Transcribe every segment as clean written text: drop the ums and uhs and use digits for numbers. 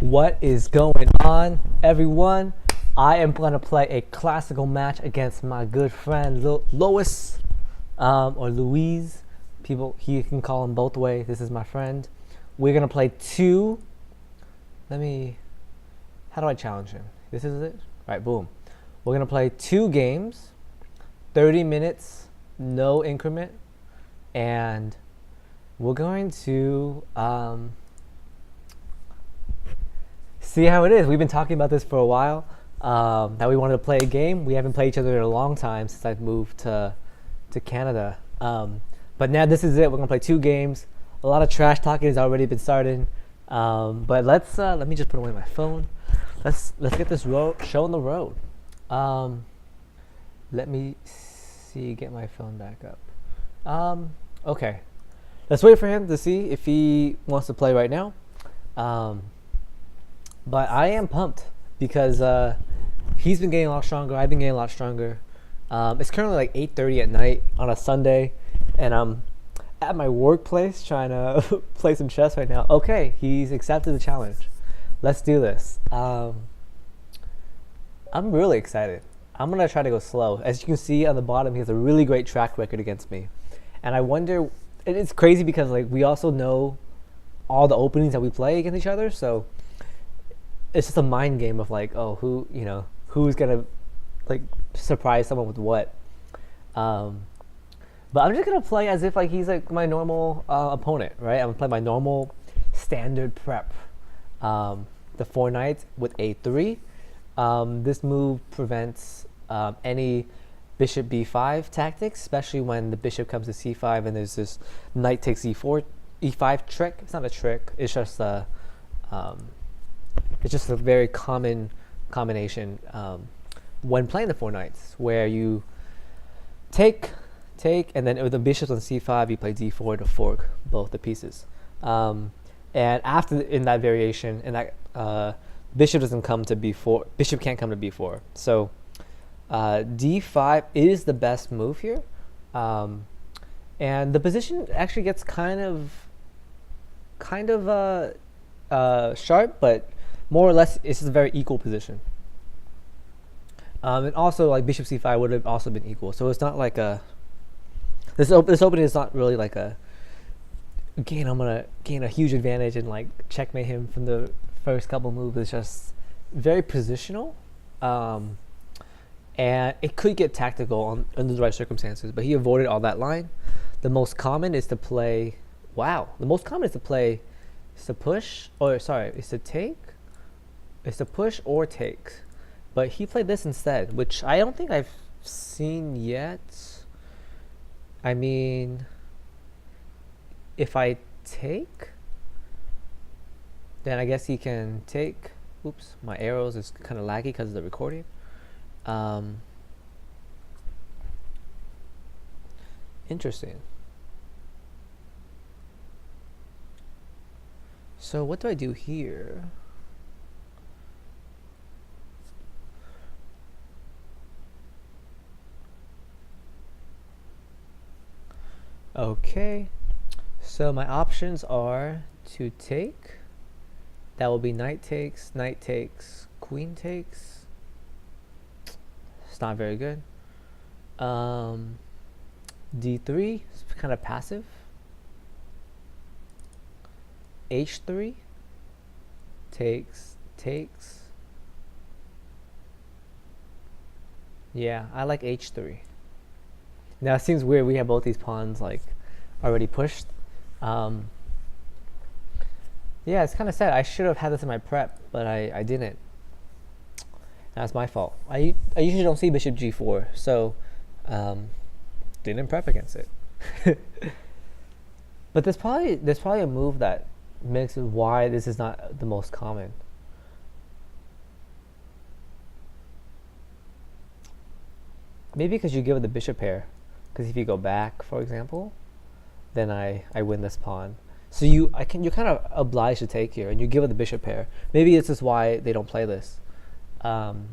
What is going on, everyone? I am going to play a classical match against my good friend Luiz, or Luiz. He can call him both ways. This is my friend. We're going to play two. How do I challenge him? This is it? Right, boom. We're going to play two games, 30 minutes, no increment, and we're going to see how it is. We've been talking about this for a while, that we wanted to play a game. We haven't played each other in a long time since I've moved to Canada. But now this is it. We're gonna play two games. A lot of trash talking has already been started. But let me just put away my phone. Let's get this show on the road. Let me get my phone back up. Okay. Let's wait for him to see if he wants to play right now. But I am pumped because he's been getting a lot stronger. I've been getting a lot stronger. It's currently like 8:30 at night on a Sunday, and I'm at my workplace trying to play some chess right now. Okay, he's accepted the challenge. Let's do this. I'm really excited. I'm going to try to go slow. As you can see on the bottom, he has a really great track record against me. And I wonder, it's crazy because like we also know all the openings that we play against each other, so it's just a mind game of like, oh, who's gonna like surprise someone with what. But I'm just gonna play as if like he's like my normal opponent, right? I'm gonna play my normal standard prep. The 4 knights with a3. This move prevents any bishop b5 tactics, especially when the bishop comes to c5 and there's this knight takes e5 trick. It's not a trick. It's just a very common combination when playing the 4 knights, where you take, and then with the bishops on c5, you play d4 to fork both the pieces. And after in that variation, and that bishop doesn't come to b4. Bishop can't come to b4. So d5 is the best move here, and the position actually gets kind of sharp, but more or less it's just a very equal position. And also like bishop c5 would have also been equal, so it's not like this opening is not really like I'm gonna gain a huge advantage and like checkmate him from the first couple moves. It's just very positional, and it could get tactical under the right circumstances, but he avoided all that line. The most common is to play is to push, or sorry, is to take. It's to push or take. But he played this instead, which I don't think I've seen yet. I mean, if I take, then I guess he can take. Oops, my arrows is kind of laggy because of the recording. Interesting. So what do I do here? Okay, so my options are to take. That will be knight takes, queen takes. It's not very good. D3 is kind of passive. H3, takes. Yeah, I like H3. Now it seems weird, we have both these pawns like already pushed. Yeah, it's kind of sad. I should have had this in my prep, but I didn't. That's my fault. I usually don't see bishop g4, so didn't prep against it. But there's probably a move that makes why this is not the most common. Maybe because you give it the bishop pair. Because if you go back, for example, then I win this pawn. So you're kind of obliged to take here, and you give it the bishop pair. Maybe this is why they don't play this. And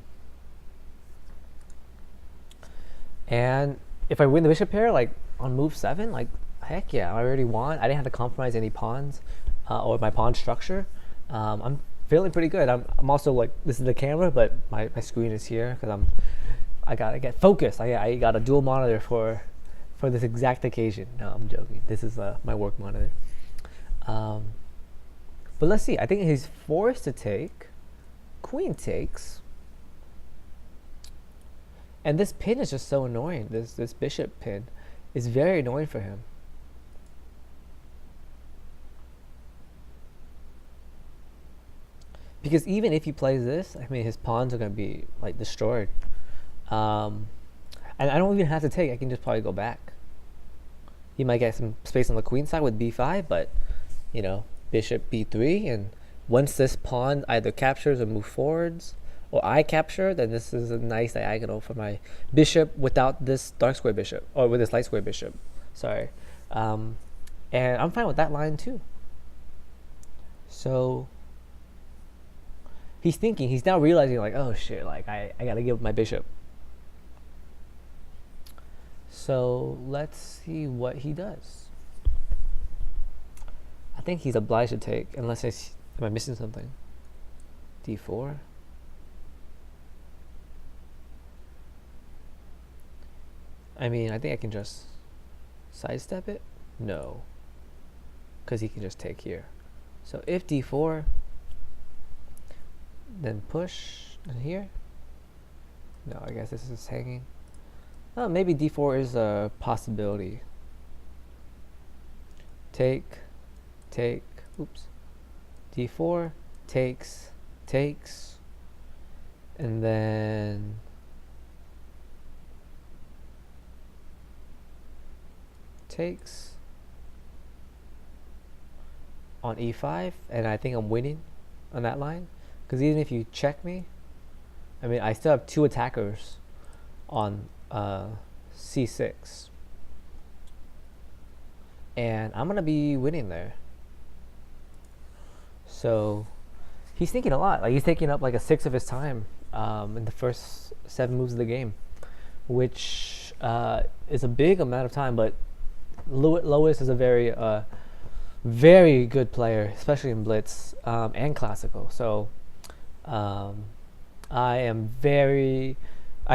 if I win the bishop pair, like on move 7, like heck yeah, I already won. I didn't have to compromise any pawns or my pawn structure. I'm feeling pretty good. I'm also like, this is the camera, but my screen is here because I gotta get focused. I got a dual monitor for this exact occasion. No, I'm joking. This is my work monitor. But let's see. I think he's forced to take. Queen takes. And this pin is just so annoying. This bishop pin is very annoying for him. Because even if he plays this, I mean, his pawns are going to be like destroyed. And I don't even have to take. I can just probably go back. He might get some space on the queen side with b5, but, you know, bishop b3. And once this pawn either captures or moves forwards, or I capture, then this is a nice diagonal for my bishop without this dark square bishop, or with this light square bishop. Sorry. And I'm fine with that line too. So he's thinking, he's now realizing like, oh shit, like I gotta give up my bishop. So let's see what he does. I think he's obliged to take, unless am I missing something? d4. I mean, I think I can just sidestep it. No, because he can just take here. So if d4, then push and here. No, I guess this is hanging. Oh, maybe d4 is a possibility. Take, oops. d4, takes, and then takes on e5, and I think I'm winning on that line, because even if you check me, I mean, I still have two attackers on c6, and I'm gonna be winning there. So he's thinking a lot. Like, he's taking up like a sixth of his time in the first 7 moves of the game, which is a big amount of time. But Luiz is a very very good player, especially in blitz and classical. So I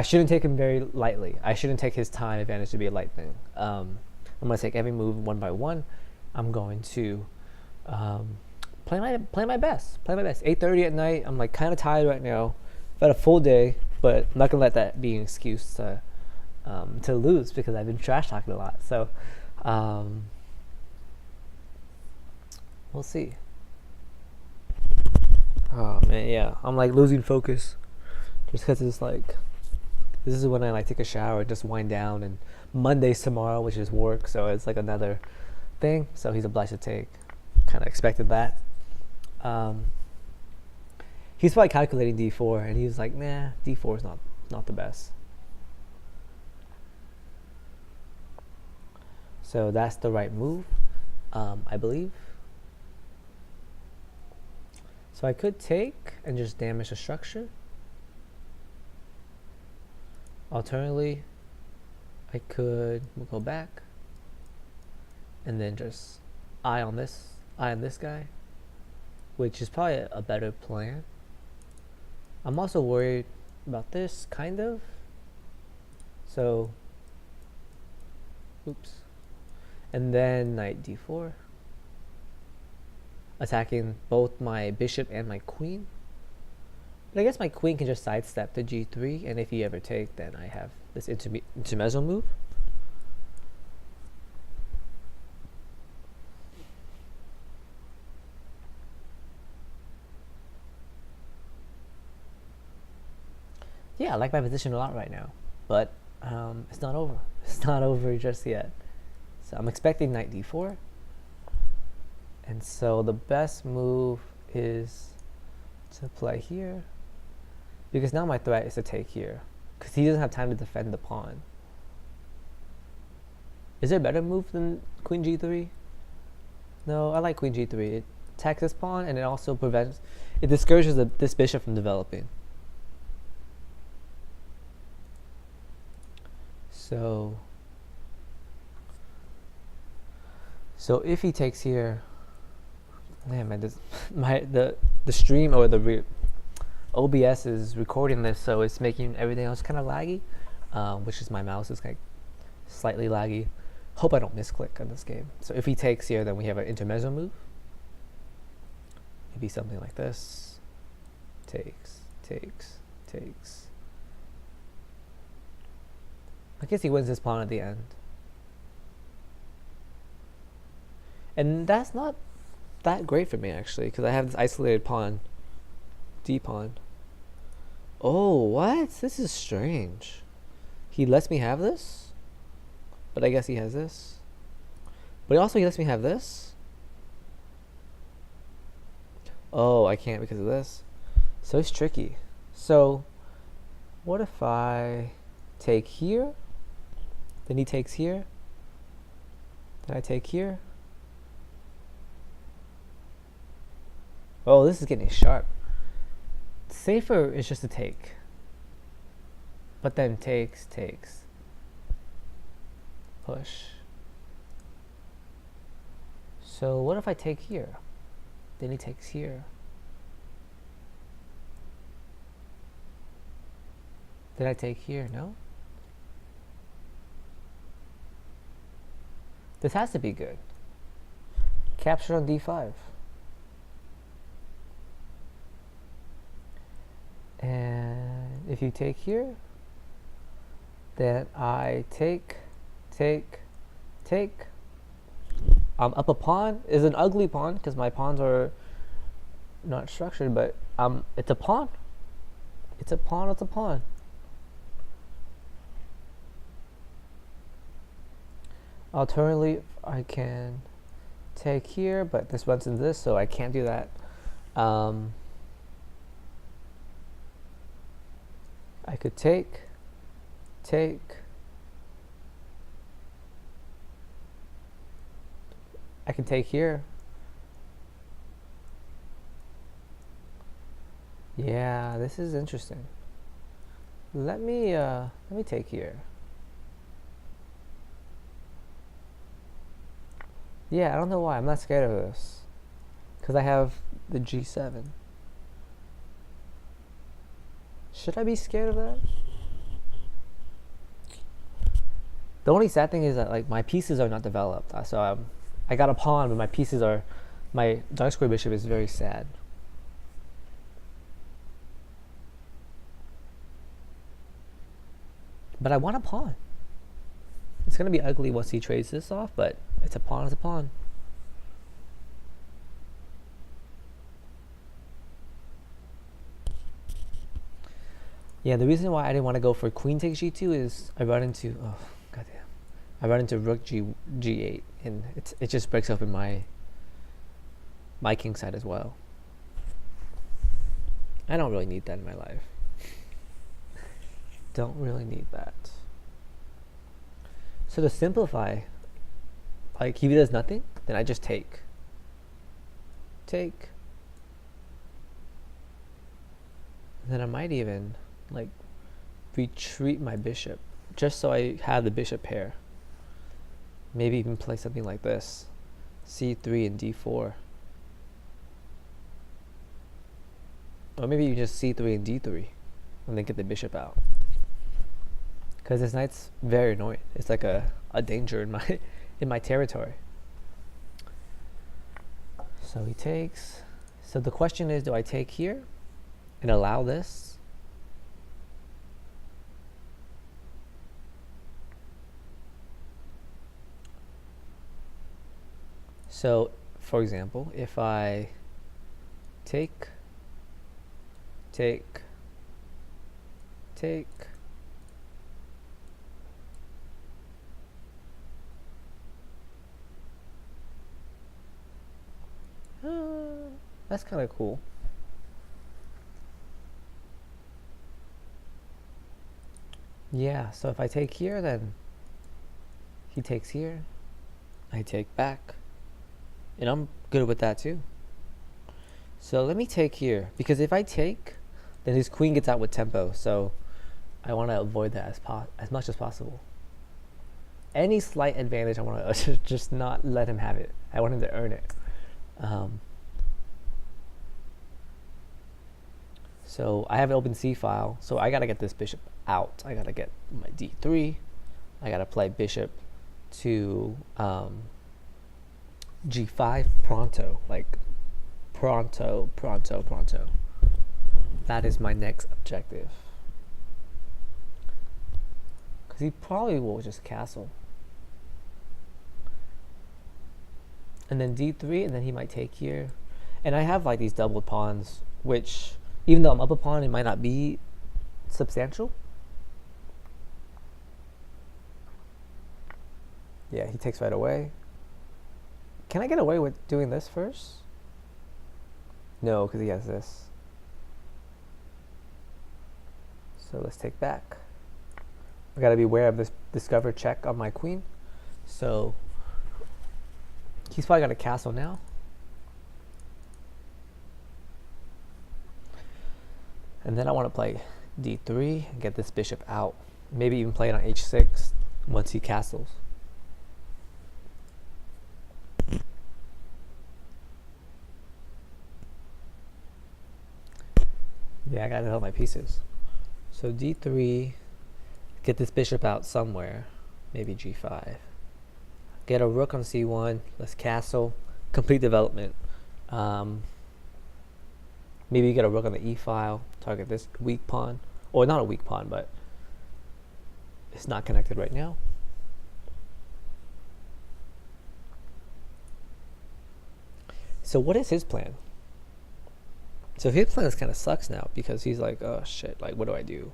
shouldn't take him very lightly. I shouldn't take his time advantage to be a light thing. I'm going to take every move one by one. I'm going to play my best. 8:30 at night. I'm like kind of tired right now. I've had a full day, but I'm not going to let that be an excuse to lose, because I've been trash talking a lot. So we'll see. Oh man, yeah. I'm like losing focus just because it's like, this is when I like take a shower and just wind down, and Monday's tomorrow, which is work, so it's like another thing. So he's obliged to take. Kind of expected that. He's probably calculating d4, and he was like, nah, d4 is not the best. So that's the right move, I believe. So I could take and just damage the structure. Alternatively, I could go back and then just eye on this guy, which is probably a better plan. I'm also worried about this, kind of. So, oops. And then knight d4, attacking both my bishop and my queen. But I guess my queen can just sidestep to g3, and if you ever take, then I have this intermezzo move. Yeah, I like my position a lot right now, but it's not over. It's not over just yet. So I'm expecting knight d4, and so the best move is to play here, because now my threat is to take here, because he doesn't have time to defend the pawn. Is there a better move than queen g3? No, I like queen g3. It attacks this pawn, and it also it discourages this bishop from developing. So if he takes here, man, the stream or the OBS is recording this, so it's making everything else kind of laggy, which is my mouse is like slightly laggy. Hope I don't misclick on this game. So if he takes here, then we have an intermezzo move. Maybe something like this. Takes. I guess he wins this pawn at the end. And that's not that great for me, actually, because I have this isolated pawn. D pawn. Oh, what? This is strange. He lets me have this? But I guess he has this. But also he lets me have this? Oh, I can't because of this. So it's tricky. So, what if I take here? Then he takes here? Then I take here? Oh, this is getting sharp. Safer is just to take. But then takes. Push. So what if I take here? Then he takes here. Did I take here? No? This has to be good. Capture on d5. And if you take here, then I take. I'm up a pawn. Is an ugly pawn because my pawns are not structured, but it's a pawn. It's a pawn. Alternatively, I can take here, but this runs into this, so I can't do that. I could take. I can take here. Yeah, this is interesting. Let me take here. Yeah, I don't know why. I'm not scared of this. Because I have the G7. Should I be scared of that? The only sad thing is that like my pieces are not developed. So I got a pawn, but my pieces are... My dark square bishop is very sad. But I want a pawn. It's going to be ugly once he trades this off, but it's a pawn, it's a pawn. Yeah, the reason why I didn't want to go for queen takes g2 is I run into... Oh, goddamn. I run into rook g8, and it just breaks open my king side as well. I don't really need that in my life. Don't really need that. So to simplify, like if he does nothing, then I just take. And then I might even like retreat my bishop just so I have the bishop pair. Maybe even play something like this, c3 and d4, or maybe you just c3 and d3 and then get the bishop out, because this knight's very annoying. It's like a danger in my territory. So he takes. So the question is, do I take here and allow this? So, for example, if I take, that's kind of cool. Yeah, so if I take here, then he takes here, I take back. And I'm good with that too. So let me take here, because if I take, then his queen gets out with tempo. So I want to avoid that as much as possible. Any slight advantage, I want to just not let him have it. I want him to earn it. So I have an open C file, so I gotta get this bishop out. I gotta get my d3. I gotta play bishop to g5 pronto, like pronto. That is my next objective. Because he probably will just castle. And then d3, and then he might take here. And I have like these doubled pawns, which, even though I'm up a pawn, it might not be substantial. Yeah, he takes right away. Can I get away with doing this first? No, because he has this. So let's take back. I gotta be aware of this discover check on my queen. So he's probably got a castle now. And then I want to play d3 and get this bishop out. Maybe even play it on h6 once he castles. Yeah, I gotta help my pieces. So d3, get this bishop out somewhere. Maybe g5. Get a rook on c1. Let's castle. Complete development. Maybe you get a rook on the e file. Target this weak pawn. Or not a weak pawn, but it's not connected right now. So what is his plan? So his plan kind of sucks now because he's like, oh shit, like what do I do?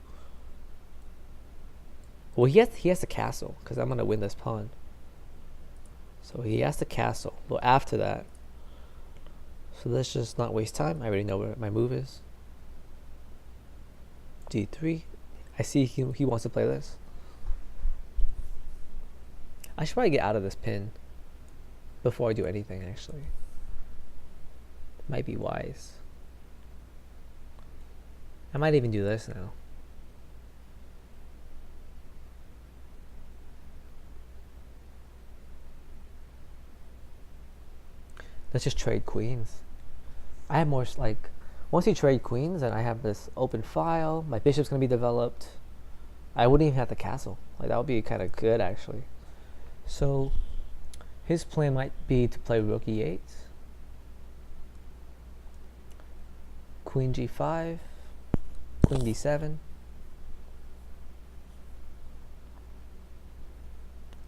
Well, he has to castle because I'm gonna win this pawn. So he has to castle. Well, after that, so let's just not waste time. I already know where my move is. d3. I see he wants to play this. I should probably get out of this pin before I do anything, actually. Might be wise. I might even do this now. Let's just trade queens. I have more, like, once you trade queens and I have this open file, my bishop's gonna be developed. I wouldn't even have to castle. Like, that would be kind of good, actually. So his plan might be to play rook e8, queen g5, queen d7,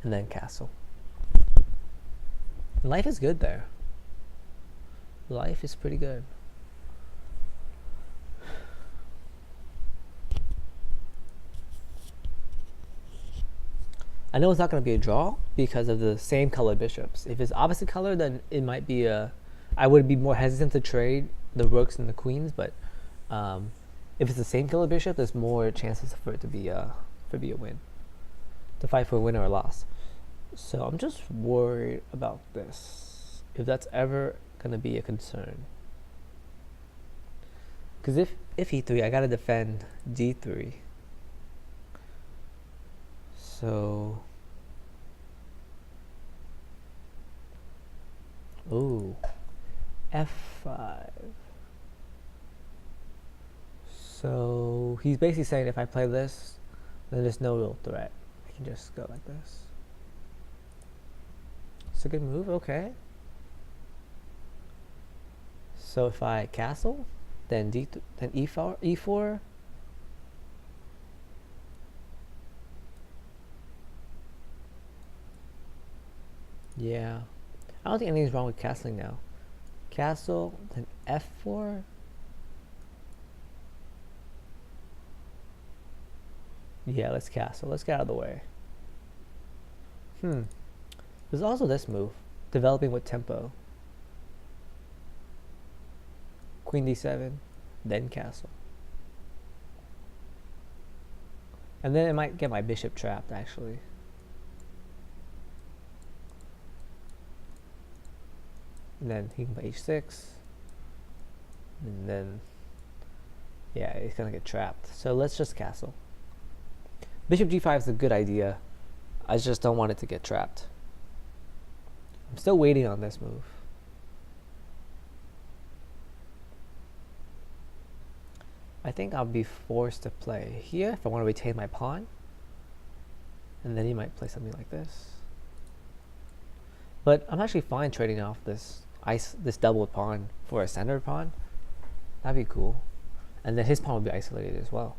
and then castle. Life is good there. Life is pretty good. I know it's not going to be a draw because of the same color bishops. If it's opposite color, then it might be a... I would be more hesitant to trade the rooks and the queens, but if it's the same color bishop, there's more chances for it to be a win. To fight for a win or a loss. So I'm just worried about this. If that's ever going to be a concern. Because if e3, I got to defend d3. So, ooh, f5. So he's basically saying if I play this, then there's no real threat. I can just go like this. It's a good move, okay. So if I castle, then then e4. Yeah, I don't think anything's wrong with castling now. Castle, then f4. Yeah, let's castle. Let's get out of the way. There's also this move, developing with tempo. Queen d7, then castle. And then it might get my bishop trapped, actually. And then he can play h6. And then, yeah, he's gonna get trapped. So let's just castle. Bishop g5 is a good idea. I just don't want it to get trapped. I'm still waiting on this move. I think I'll be forced to play here if I want to retain my pawn. And then he might play something like this. But I'm actually fine trading off this double pawn for a standard pawn. That'd be cool. And then his pawn would be isolated as well.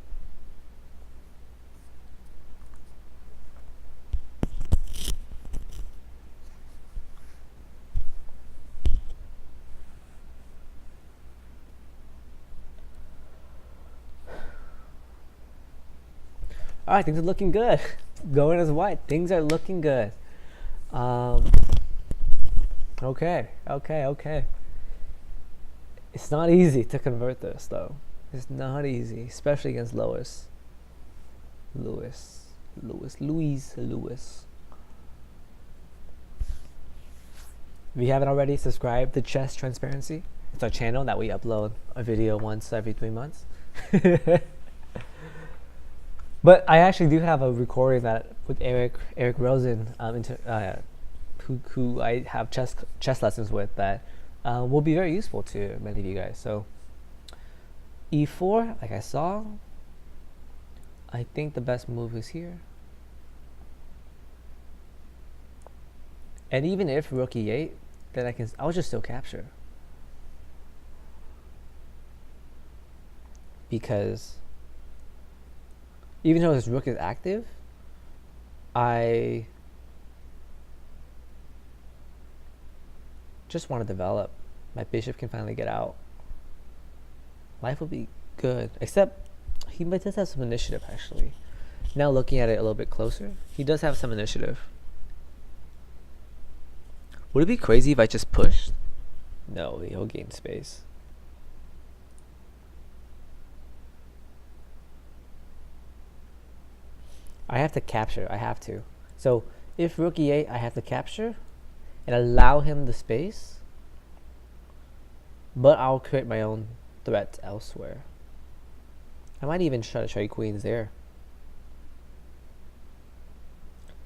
All right, things are looking good. Going as white. Things are looking good. Okay. It's not easy to convert this, though. It's not easy, especially against Luiz. If you haven't already, subscribe to Chess Transparency. It's our channel that we upload a video once every 3 months. But I actually do have a recording that with Eric Rosen, who I have chess lessons with, that will be very useful to many of you guys. So e4, like I saw, I think the best move is here. And even if rook e8, then I'll just still capture, because even though his rook is active, I just want to develop. My bishop can finally get out. Life will be good, except he does have some initiative, actually. Now looking at it a little bit closer, he does have some initiative. Would it be crazy if I just pushed? No, he'll gain space. I have to capture. I have to. So if rook e8, I have to capture and allow him the space, but I'll create my own threat elsewhere. I might even try to trade queens there,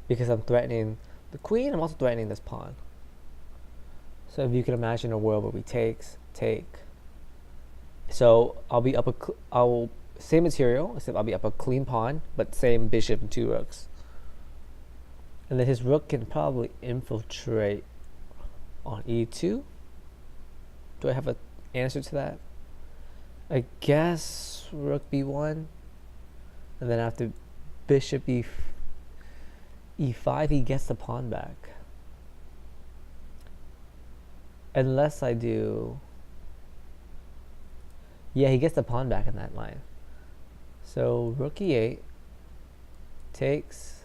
because I'm threatening the queen. I'm also threatening this pawn. So if you can imagine a world where we take. So I'll be up same material, except I'll be up a clean pawn, but same bishop and 2 rooks. And then his rook can probably infiltrate on e2. Do I have an answer to that? I guess rook b1. And then after bishop e5, he gets the pawn back. Unless I do... Yeah, he gets the pawn back in that line. So rook e8, takes.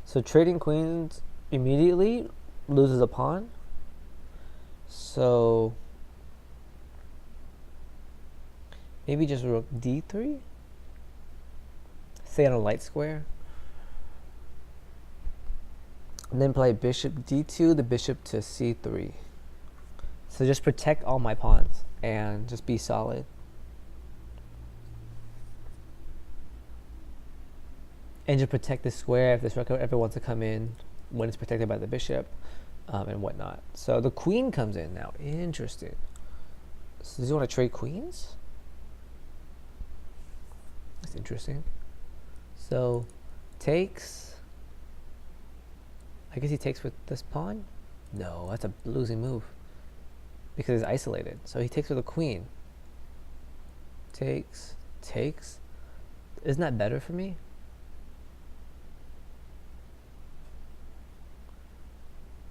So trading queens immediately loses a pawn. So maybe just rook d3. Stay on a light square. And then play bishop d2, the bishop to c3. So just protect all my pawns and just be solid. And just protect the square if this rook ever wants to come in when it's protected by the bishop, and whatnot. So the queen comes in now. Interesting. So does he want to trade queens? That's interesting. So takes. I guess he takes with this pawn? No, that's a losing move, because it's isolated. So he takes with a queen. Takes. Isn't that better for me?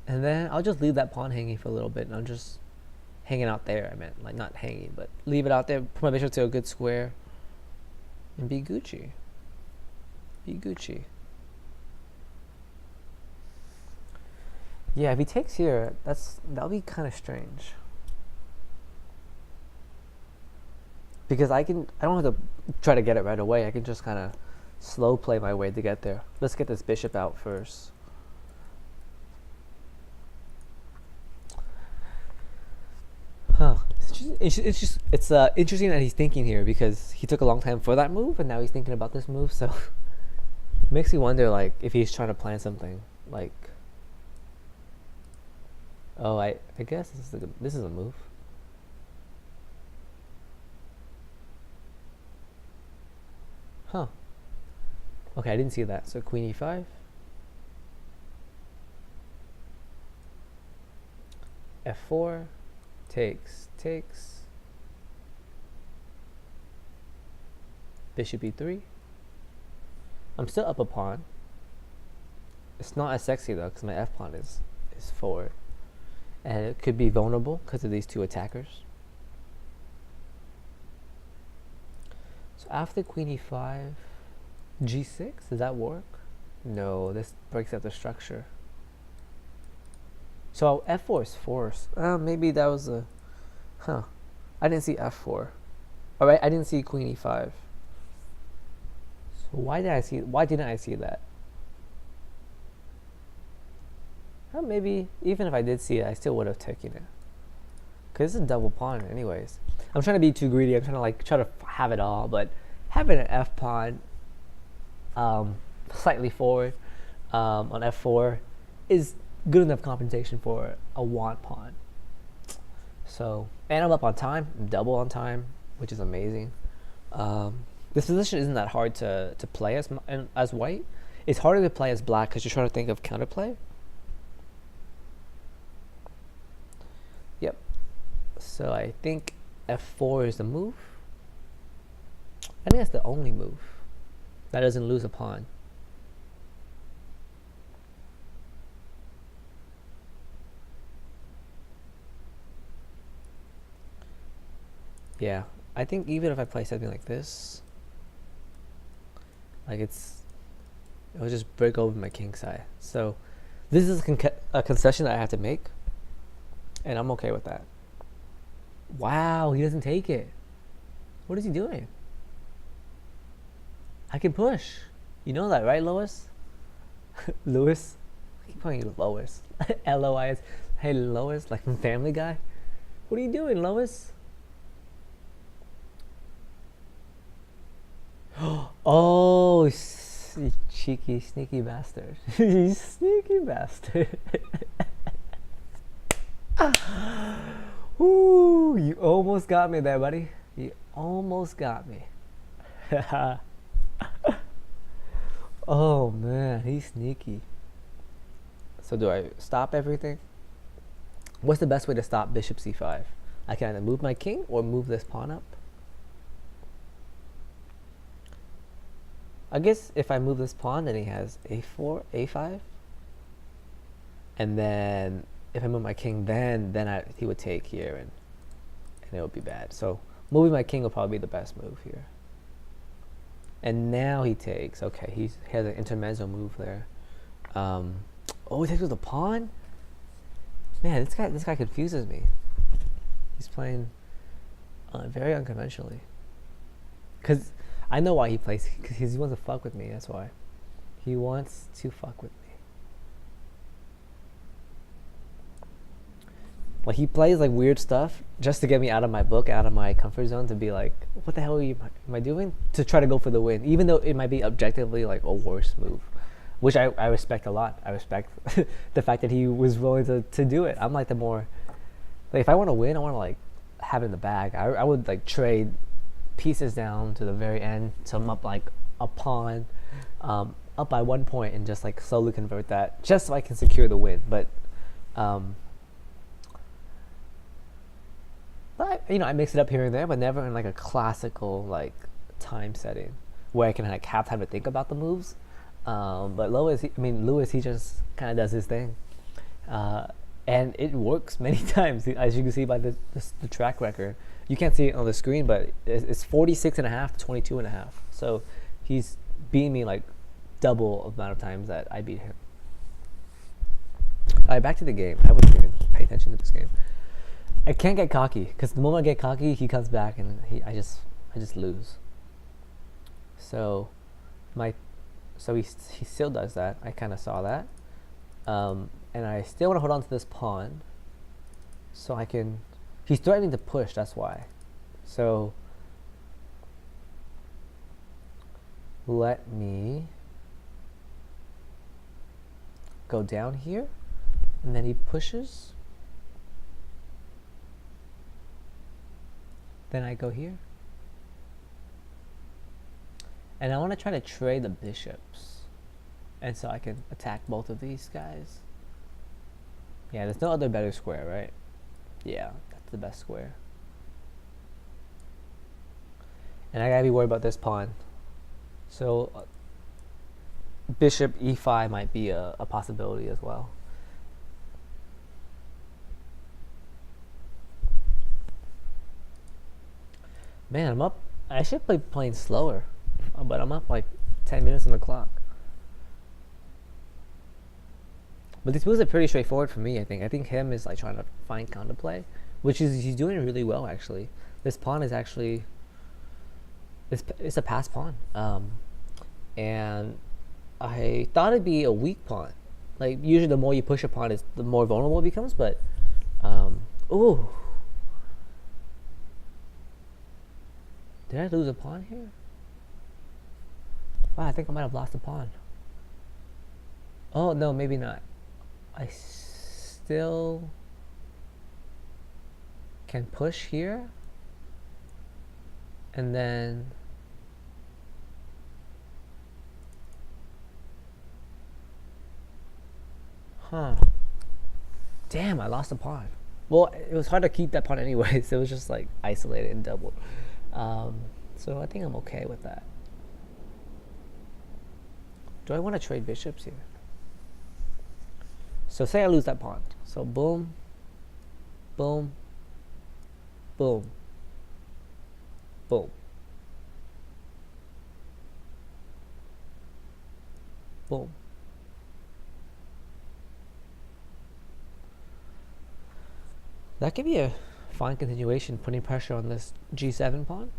And then I'll just leave that pawn hanging for a little bit, and I'm just hanging out there. I meant, like, not hanging, but leave it out there, put my bishop to a good square, and be Gucci. Yeah, if he takes here, that'll be kind of strange. Because I don't have to try to get it right away. I can just kind of slow play my way to get there. Let's get this bishop out first. Huh. It's interesting that he's thinking here, because he took a long time for that move, and now he's thinking about this move. So it makes me wonder, like, if he's trying to plan something. Like, oh, I guess this is a move. Huh. Okay, I didn't see that. So queen e5. f4. Takes. Bishop e3. I'm still up a pawn. It's not as sexy though, because my f pawn is forward, and it could be vulnerable because of these two attackers. So after queen e5, g6. Does that work? No, this breaks up the structure. So f4 is forced. Maybe that was a. Huh. I didn't see f4. All right, I didn't see queen e5. So why didn't I see that? Maybe even if I did see it, I still would have taken it. Because it's a double pawn anyways. I'm trying to be too greedy. I'm trying to try to have it all, but having an f pawn slightly forward on f4 is good enough compensation for a want pawn. So, and I'm up on time. I'm double on time, which is amazing. This position isn't that hard to play as white. It's harder to play as black because you're trying to think of counterplay. Yep. So I think f4 is the move. I think that's the only move that doesn't lose a pawn. Yeah, I think even if I play something like this, it'll just break over my king side. So this is a concession that I have to make, and I'm okay with that. Wow, he doesn't take it. What is he doing? I can push. You know that, right, Lois? Luis? I keep calling you Lois. L-O-I-S. Hey, Lois, like from Family Guy. What are you doing, Lois? Oh, you cheeky, sneaky bastard. You sneaky bastard. Ooh, you almost got me there, buddy. You almost got me. Oh, man, he's sneaky. So do I stop everything? What's the best way to stop bishop c5? I can either move my king or move this pawn up. I guess if I move this pawn, then he has a4, a5. And then if I move my king, then he would take here, and it would be bad. So moving my king will probably be the best move here. And now he takes. Okay, he has an intermezzo move there. Oh, he takes with the pawn? Man, this guy confuses me. He's playing very unconventionally. Because I know why he plays. Because he wants to fuck with me. That's why. He wants to fuck with me. Like, he plays like weird stuff just to get me out of my book, out of my comfort zone, to be like, what the hell am I doing? To try to go for the win, even though it might be objectively like a worse move, which I respect a lot. I respect the fact that he was willing to do it. I'm like the more, like, if I want to win, I want to like have it in the bag. I would like trade pieces down to the very end, so I'm up like a pawn, up by 1 point, and just like slowly convert that, just so I can secure the win. But I mix it up here and there, but never in like a classical like time setting where I can like have time to think about the moves. But Luiz, he just kind of does his thing, and it works many times, as you can see by the track record. You can't see it on the screen, but it's 46.5 to 22.5. So he's beating me like double the amount of times that I beat him. All right, back to the game. I wasn't even pay attention to this game. I can't get cocky, because the moment I get cocky, he comes back and I just lose. So he still does that. I kind of saw that, and I still want to hold on to this pawn, so I can. He's threatening to push. That's why. So let me go down here, and then he pushes. Then I go here, And I want to try to trade the bishops. And so I can attack both of these guys. Yeah, there's no other better square, right? Yeah, that's the best square. And I gotta be worried about this pawn. So bishop e5 might be a possibility as well. Man, I'm up. I should be playing slower, but I'm up like 10 minutes on the clock. But these moves are pretty straightforward for me, I think. I think him is like trying to find counterplay, which is he's doing really well actually. This pawn is actually it's a pass pawn. And I thought it'd be a weak pawn. Like usually the more you push a pawn is the more vulnerable it becomes, but ooh. Did I lose a pawn here? Wow, I think I might have lost a pawn. Oh no, maybe not. I still can push here and then damn, I lost a pawn. Well, it was hard to keep that pawn anyways. It was just like isolated and doubled. So I think I'm okay with that. Do I want to trade bishops here? So say I lose that pawn. So boom, boom, boom, boom, boom. That could be a fine continuation, putting pressure on this g7 pawn.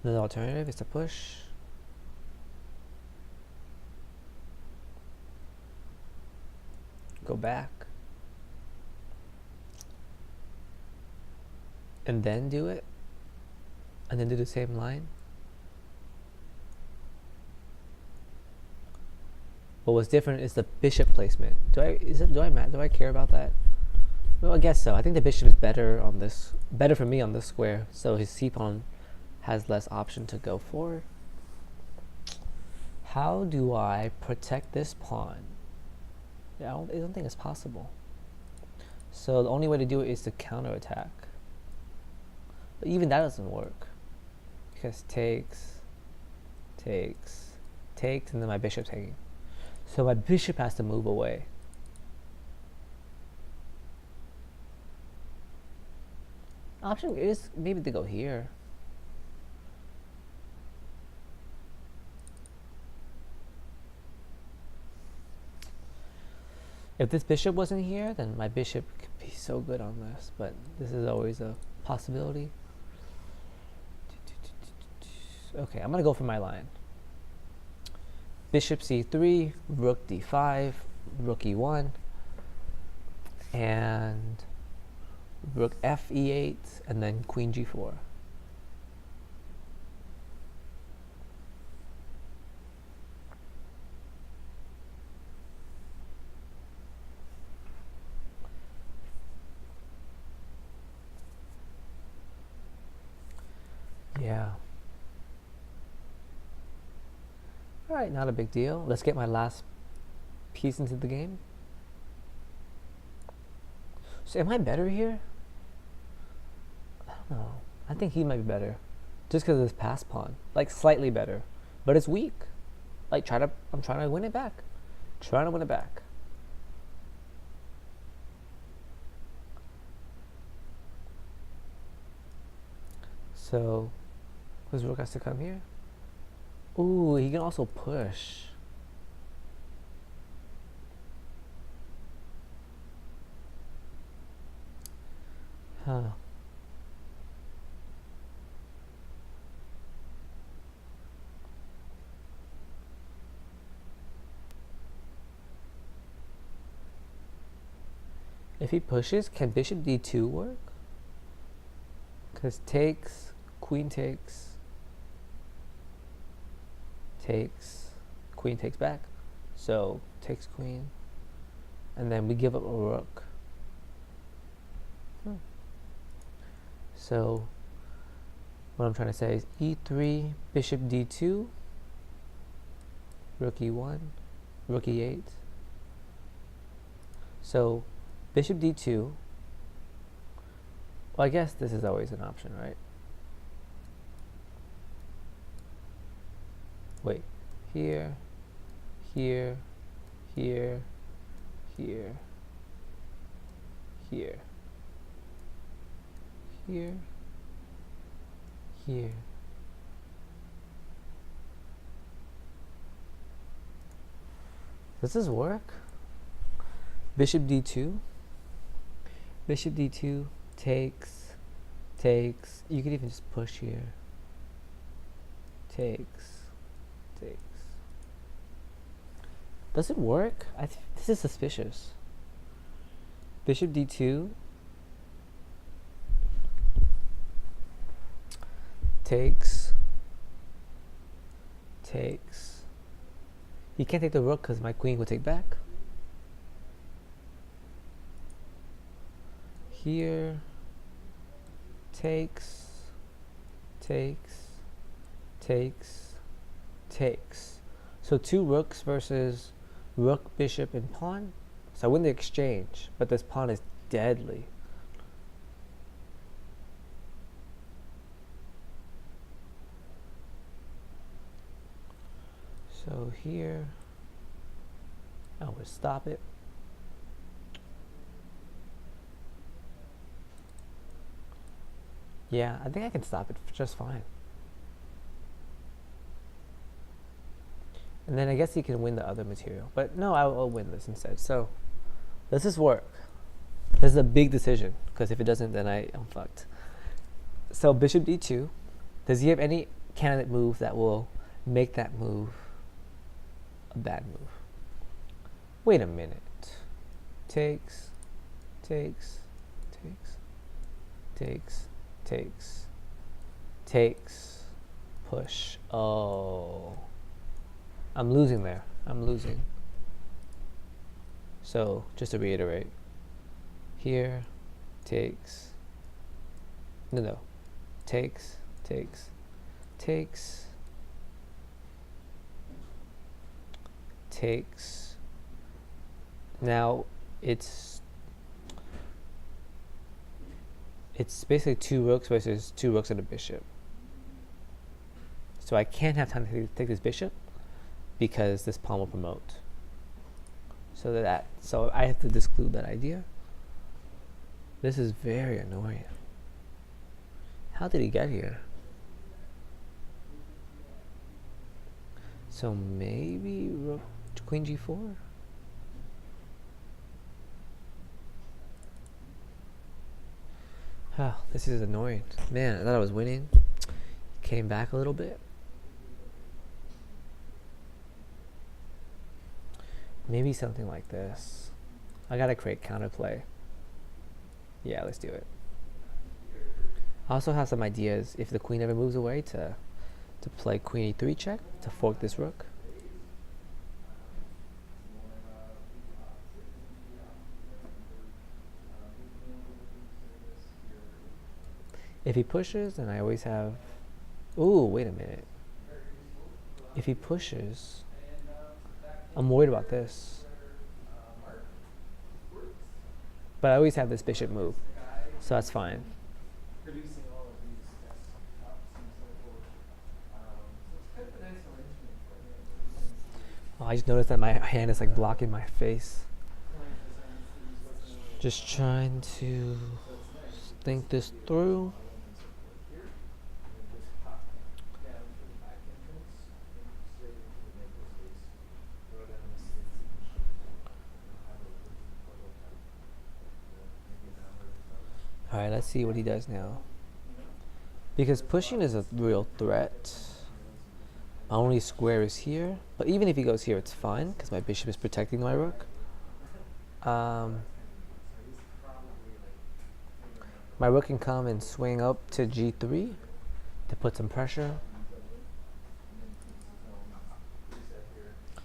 The alternative is to push. Go back. And then do it. And then do the same line. But what's different is the bishop placement. Do I care about that? Well, I guess so. I think the bishop is better for me on this square. So his c pawn has less option to go for. How do I protect this pawn? Yeah, I don't think it's possible. So the only way to do it is to counterattack. But even that doesn't work. Because takes, and then my bishop's hanging. So my bishop has to move away. Option is maybe to go here. If this bishop wasn't here, then my bishop could be so good on this, but this is always a possibility. Okay, I'm gonna go for my line. Bishop c3, rook d5, rook e1, and rook f e8, and then queen g4. Yeah. Alright, not a big deal. Let's get my last piece into the game. So am I better here? I don't know. I think he might be better. Just because of this pass pawn. Like slightly better. But it's weak. Like I'm trying to win it back. Trying to win it back. So his rook has to come here. Ooh, he can also push. Huh. If he pushes, can bishop d2 work? Because takes, queen takes, queen takes back. So takes queen, and then we give up a rook. So what I'm trying to say is e3, bishop d2, rook e1, rook e8. So bishop d2, well, I guess this is always an option, right? Wait, here, here, here, here, here, here, here. Does this work? Bishop d2. Bishop d2 takes. You could even just push here. Takes. Does it work? This is suspicious. Bishop d2 takes. You can't take the rook because my queen will take back. Here, takes. So 2 rooks versus rook, bishop, and pawn. So I win the exchange, but this pawn is deadly. So here, I would stop it. Yeah, I think I can stop it just fine. And then I guess he can win the other material. But no, I'll win this instead. So, does this work? This is a big decision, because if it doesn't, then I'm fucked. So bishop d2. Does he have any candidate move that will make that move a bad move? Wait a minute. Takes. Push. Oh. I'm losing there. So, just to reiterate. Here, takes. No. Takes. Now, it's basically 2 rooks versus 2 rooks and a bishop. So I can't have time to take this bishop because this pawn will promote. So I have to disclude that idea. This is very annoying. How did he get here? So maybe rook, queen g4? Oh, this is annoying. Man, I thought I was winning. Came back a little bit. Maybe something like this. I gotta create counterplay. Yeah, let's do it. I also have some ideas if the queen ever moves away to play queen e3 check to fork this rook. If he pushes, then I always have... Ooh, wait a minute. If he pushes, I'm worried about this. But I always have this bishop move, so that's fine. Oh, I just noticed that my hand is like blocking my face. Just trying to think this through. Alright, let's see what he does now. Because pushing is a real threat. My only square is here. But even if he goes here, it's fine, because my bishop is protecting my rook. My rook can come and swing up to g3 to put some pressure.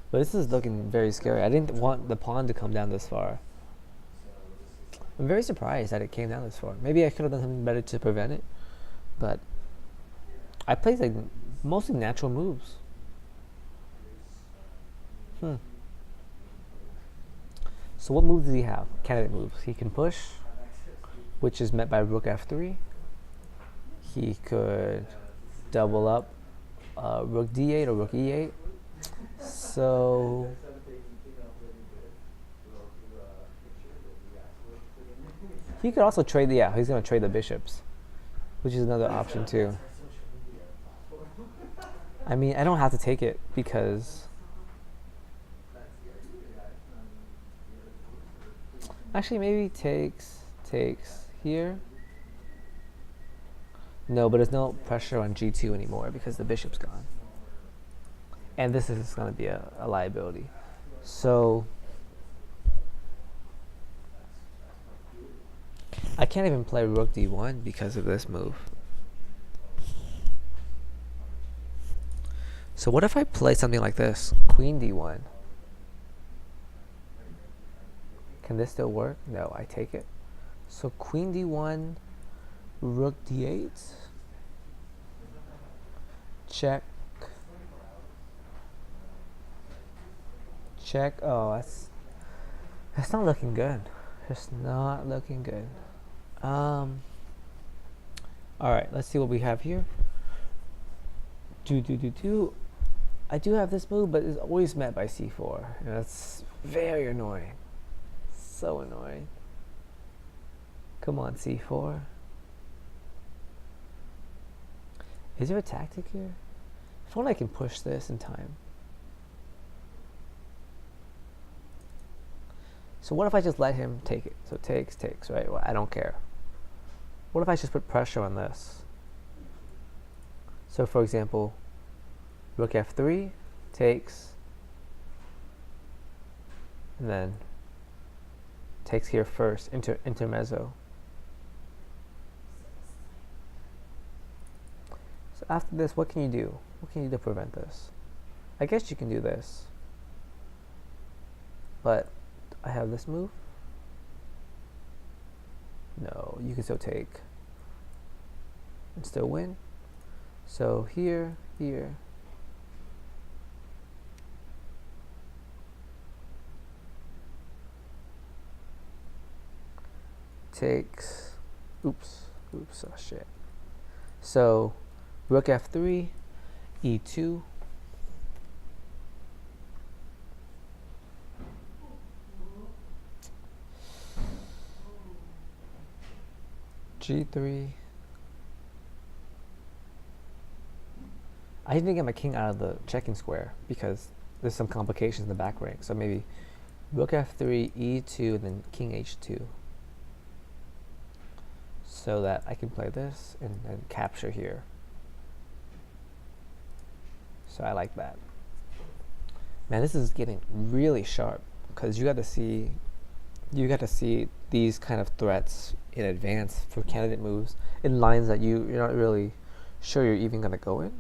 But this is looking very scary. I didn't want the pawn to come down this far. I'm very surprised that it came down this far. Maybe I could have done something better to prevent it, but I played like mostly natural moves. So what moves does he have? Candidate moves. He can push, which is met by rook f3. He could double up rook d8 or rook e8. So he could also trade he's going to trade the bishops, which is another option too. I mean, I don't have to take it because actually maybe takes here. No, but there's no pressure on g2 anymore because the bishop's gone. And this is going to be a liability. So I can't even play rook d1 because of this move. So what if I play something like this? Queen d1. Can this still work? No, I take it. So queen d1, rook d8, check. Oh, that's not looking good. It's not looking good. All right, let's see what we have here. I do have this move, but it's always met by c4, and that's very annoying. So annoying. Come on, c4. Is there a tactic here? If only I can push this in time. So what if I just let him take it? So takes, right? Well, I don't care. What if I just put pressure on this? So for example, rook f3, takes, and then takes here first, intermezzo. So after this, what can you do? What can you do to prevent this? I guess you can do this. But I have this move. No, you can still take and still win. So here. Takes. Oops, oh shit. So rook f3, e2. g3. I didn't get my king out of the checking square because there's some complications in the back rank. So maybe rook f3, e2, and then king h2. So that I can play this and capture here. So I like that. Man, this is getting really sharp because you got to see these kind of threats in advance for candidate moves in lines that you're not really sure you're even going to go in.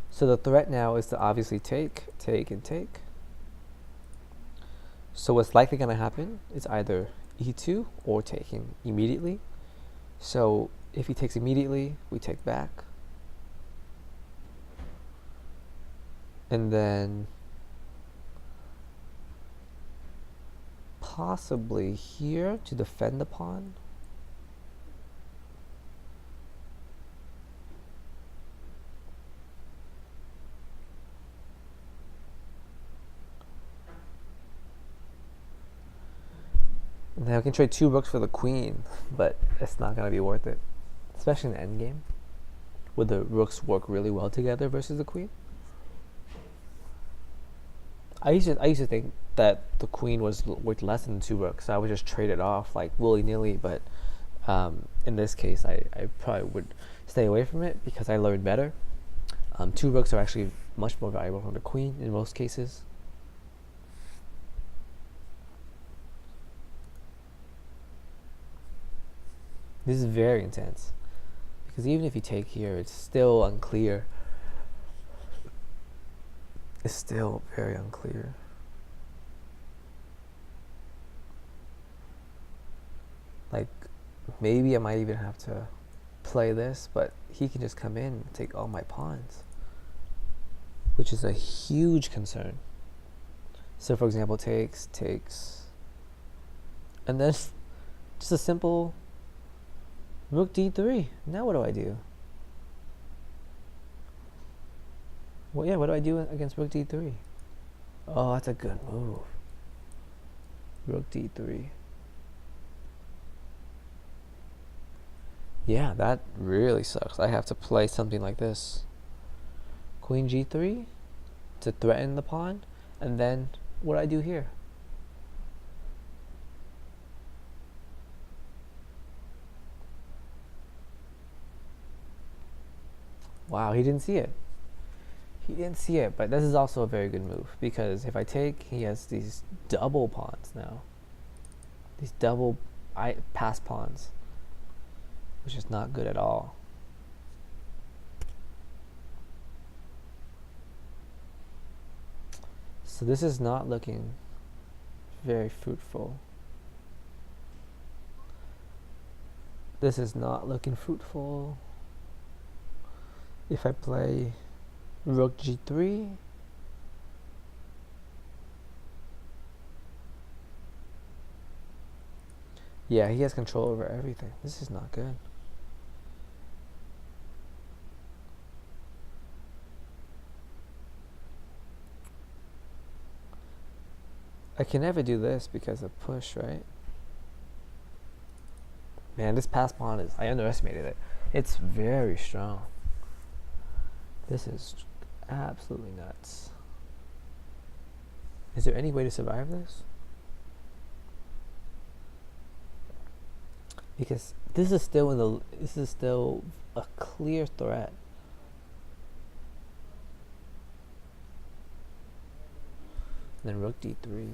So the threat now is to obviously take. So what's likely going to happen is either e2 or taking immediately. So if he takes immediately, we take back. And then possibly here to defend the pawn. And then I can trade 2 rooks for the queen, but it's not going to be worth it, especially in the endgame, where the rooks work really well together versus the queen. I used to think that the queen was worth less than 2 rooks, so I would just trade it off like willy-nilly, but in this case I probably would stay away from it because I learned better. 2 rooks are actually much more valuable than the queen in most cases. This is very intense because even if you take here, it's still unclear. It's still very unclear. Like, maybe I might even have to play this, but he can just come in and take all my pawns, which is a huge concern. So for example, takes, and then just a simple rook d3. Now what do I do? Well, yeah, what do I do against rook d3? Oh, that's a good move. Rook d3. Yeah, that really sucks. I have to play something like this. Queen g3 to threaten the pawn, and then what do I do here? Wow, he didn't see it. He didn't see it, but this is also a very good move, because if I take, he has these double pawns now. These double pass pawns, which is not good at all. So this is not looking very fruitful. This is not looking fruitful. If I play rook g3, yeah, he has control over everything. This is not good. I can never do this because of push, right? Man, this pass pawn is, I underestimated it. It's very strong. This is absolutely nuts. Is there any way to survive this? Because this is still a clear threat. And then rook d3.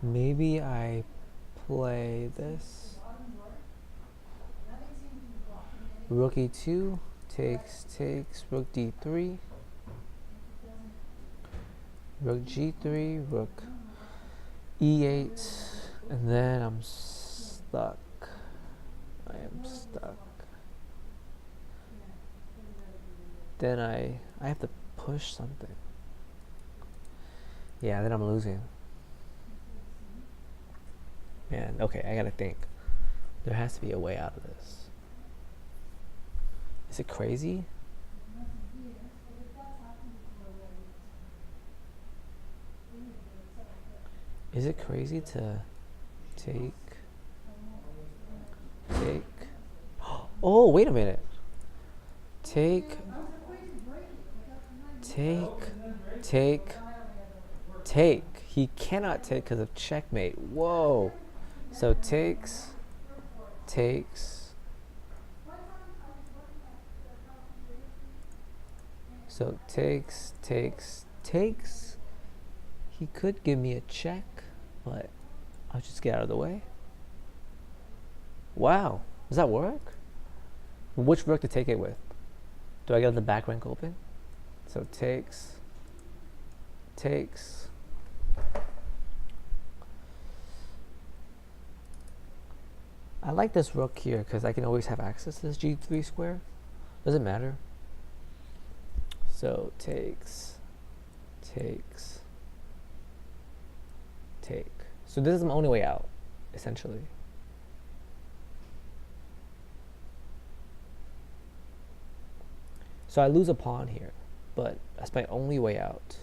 Maybe I play this. Rook e2 takes, rook d3. Rook g3, rook e8, and then I'm stuck. I am stuck. Then I have to push something. Yeah, then I'm losing. Man, okay, I gotta think. There has to be a way out of this. Is it crazy? Is it crazy to take? Oh, wait a minute. Take. He cannot take because of checkmate. Whoa. So takes. So takes. He could give me a check, but I'll just get out of the way. Wow. Does that work? Which rook to take it with? Do I get the back rank open? So takes. I like this rook here because I can always have access to this g3 square. Doesn't matter. So takes. So this is my only way out, essentially. So I lose a pawn here, but that's my only way out.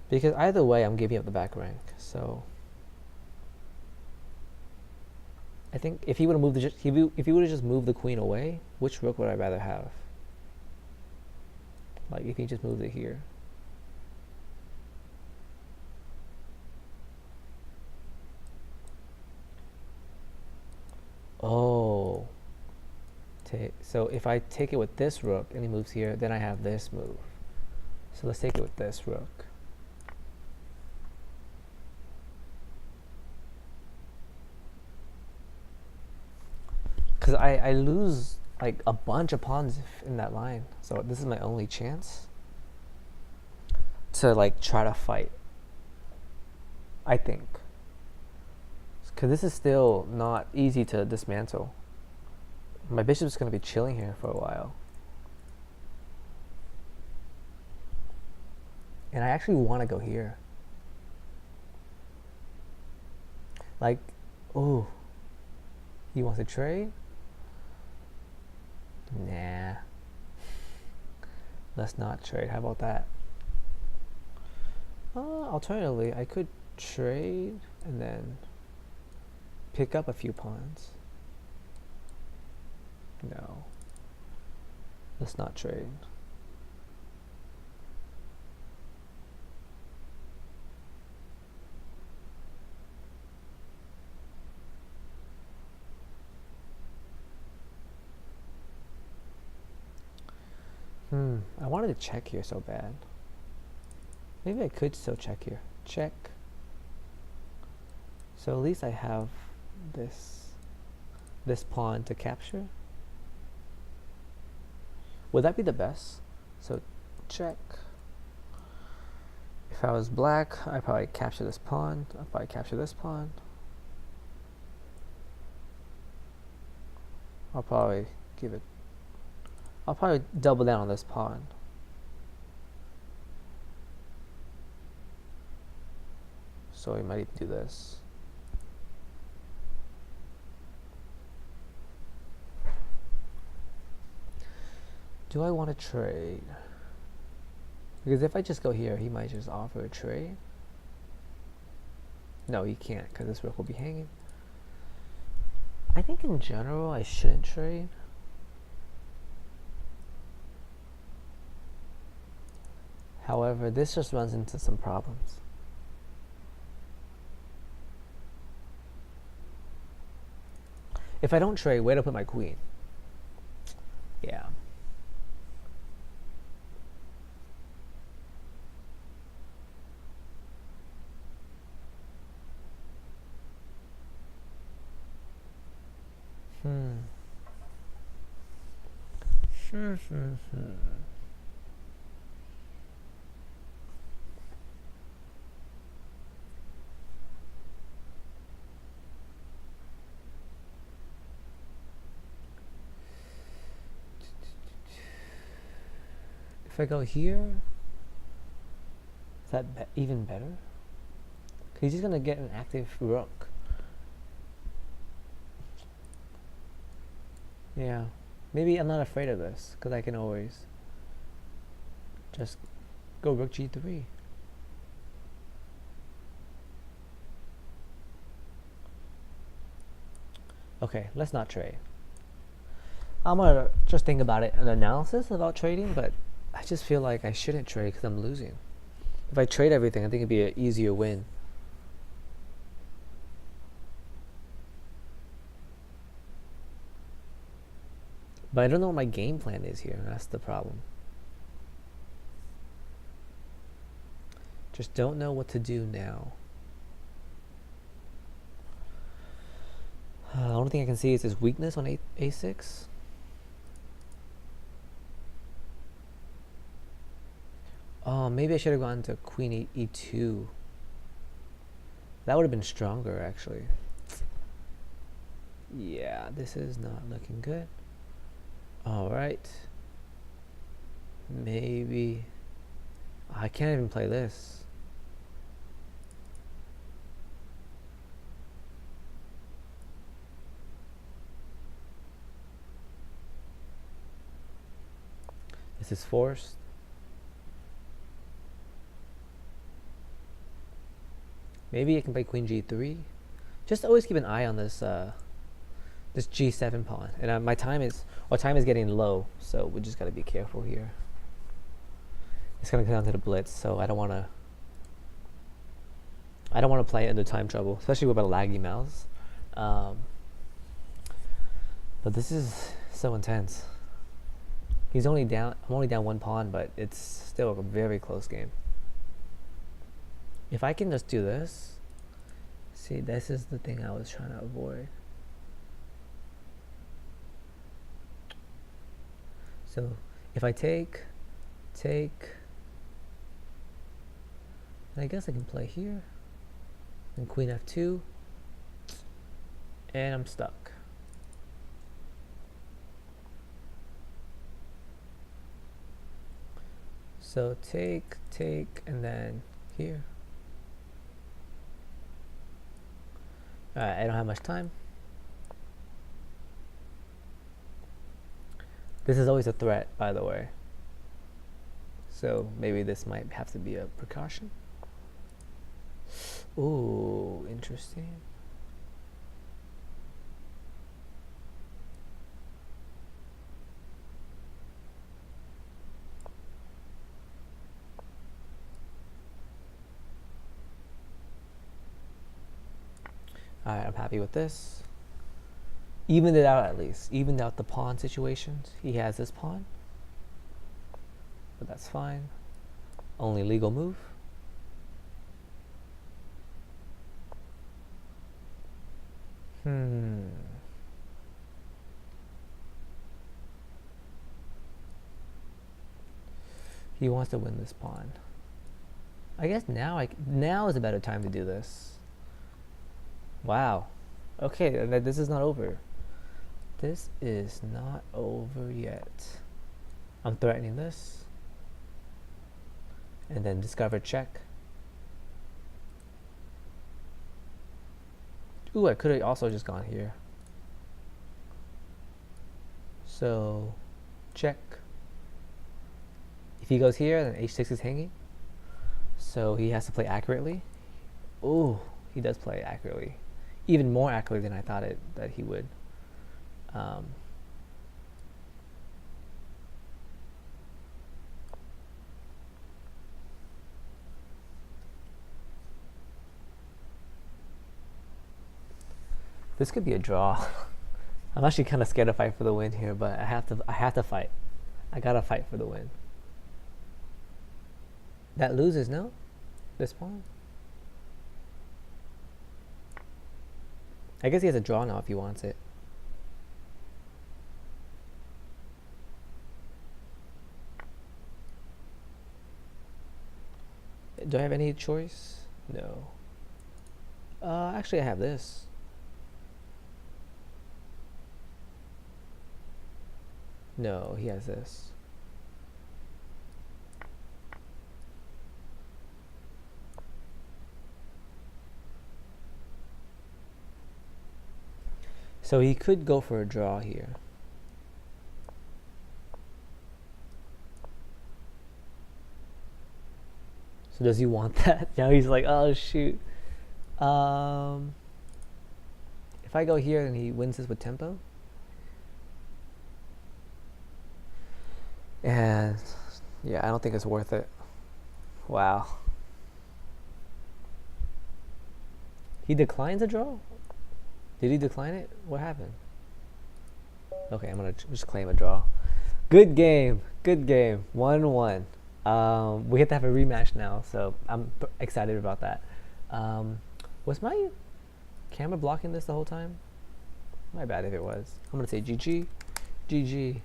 Because either way, I'm giving up the back rank. So I think if he would have moved if he would have just moved the queen away, which rook would I rather have? Like if he just moved it here. Oh. So if I take it with this rook and he moves here, then I have this move. So let's take it with this rook. Because I lose like a bunch of pawns in that line. So this is my only chance to like try to fight, I think. Because this is still not easy to dismantle. My bishop's going to be chilling here for a while. And I actually want to go here. Like, oh, he wants to trade? Nah. Let's not trade. How about that? Alternatively, I could trade and then pick up a few pawns. No. Let's not trade. I wanted to check here so bad. Maybe I could still check here. Check. So at least I have this pawn to capture. Would that be the best? So check. If I was black, I'd probably capture this pawn. I'd probably capture this pawn. I'll probably double down on this pawn. So we might even do this. Do I want to trade? Because if I just go here, he might just offer a trade. No, he can't, because this rook will be hanging. I think in general, I shouldn't trade. However, this just runs into some problems. If I don't trade, where to put my queen? Yeah. If I go here, is that even better? Because he's just going to get an active rook. Yeah. Maybe I'm not afraid of this, because I can always just go rook g3. Okay, let's not trade. I'm going to just think about it, an analysis about trading, but I just feel like I shouldn't trade because I'm losing. If I trade everything, I think it'd be an easier win. But I don't know what my game plan is here. That's the problem. Just don't know what to do now. The only thing I can see is his weakness on a6. Oh, maybe I should have gone to queen e2. That would have been stronger, actually. Yeah, this is not looking good. All right. Maybe. I can't even play this. This is forced. Maybe I can play queen g3. Just always keep an eye on this this g7 pawn. And our time is getting low, so we just got to be careful here. It's gonna come down to the blitz, so I don't want to play under time trouble, especially with a laggy mouse. But this is so intense. I'm only down one pawn, but it's still a very close game. If I can just do this, see, this is the thing I was trying to avoid. So if I take, I guess I can play here. And queen f2. And I'm stuck. So take, and then here. Alright, I don't have much time. This is always a threat, by the way. So maybe this might have to be a precaution. Ooh, interesting. Alright, I'm happy with this. Evened it out at least. Evened out the pawn situations. He has this pawn. But that's fine. Only legal move. He wants to win this pawn. I guess now is a better time to do this. Wow. Okay, this is not over. This is not over yet. I'm threatening this. And then discover check. Ooh, I could have also just gone here. So, check. If he goes here, then h6 is hanging. So he has to play accurately. Ooh, he does play accurately. Even more accurately than I thought that he would. This could be a draw. I'm actually kind of scared to fight for the win here, but I have to fight. I gotta fight for the win. That loses, no? This pawn? I guess he has a draw now if he wants it. Do I have any choice? No. Actually I have this. No, he has this. So he could go for a draw here. So does he want that? Now he's like, oh shoot. If I go here and he wins this with tempo. And yeah, I don't think it's worth it. Wow. He declines a draw? Did he decline it? What happened? Okay, I'm gonna just claim a draw. Good game. Good game. 1-1. We have to have a rematch now, so I'm excited about that. Was my camera blocking this the whole time? My bad if it was. I'm gonna say GG. GG.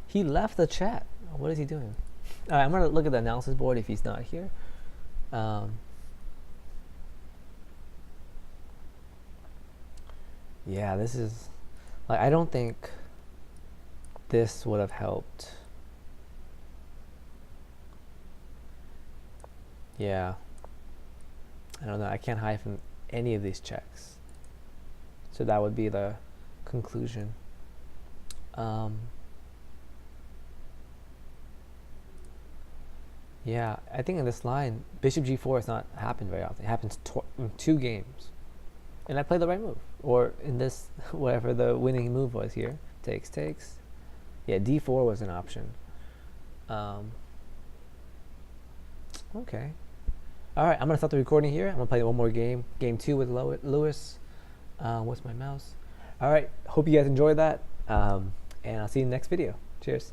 He left the chat. What is he doing? All right, I'm gonna look at the analysis board if he's not here. Yeah, this is like, I don't think this would have helped. Yeah, I don't know. I can't hide from any of these checks, so that would be the conclusion. Yeah, I think in this line, Bishop G4 has not happened very often. It happens in 2 games. And I played the right move. Or in this, whatever the winning move was here. Takes. Yeah, D4 was an option. Okay. Alright, I'm going to stop the recording here. I'm going to play one more game. Game 2 with Luiz. What's my mouse? Alright, hope you guys enjoyed that. And I'll see you in the next video. Cheers.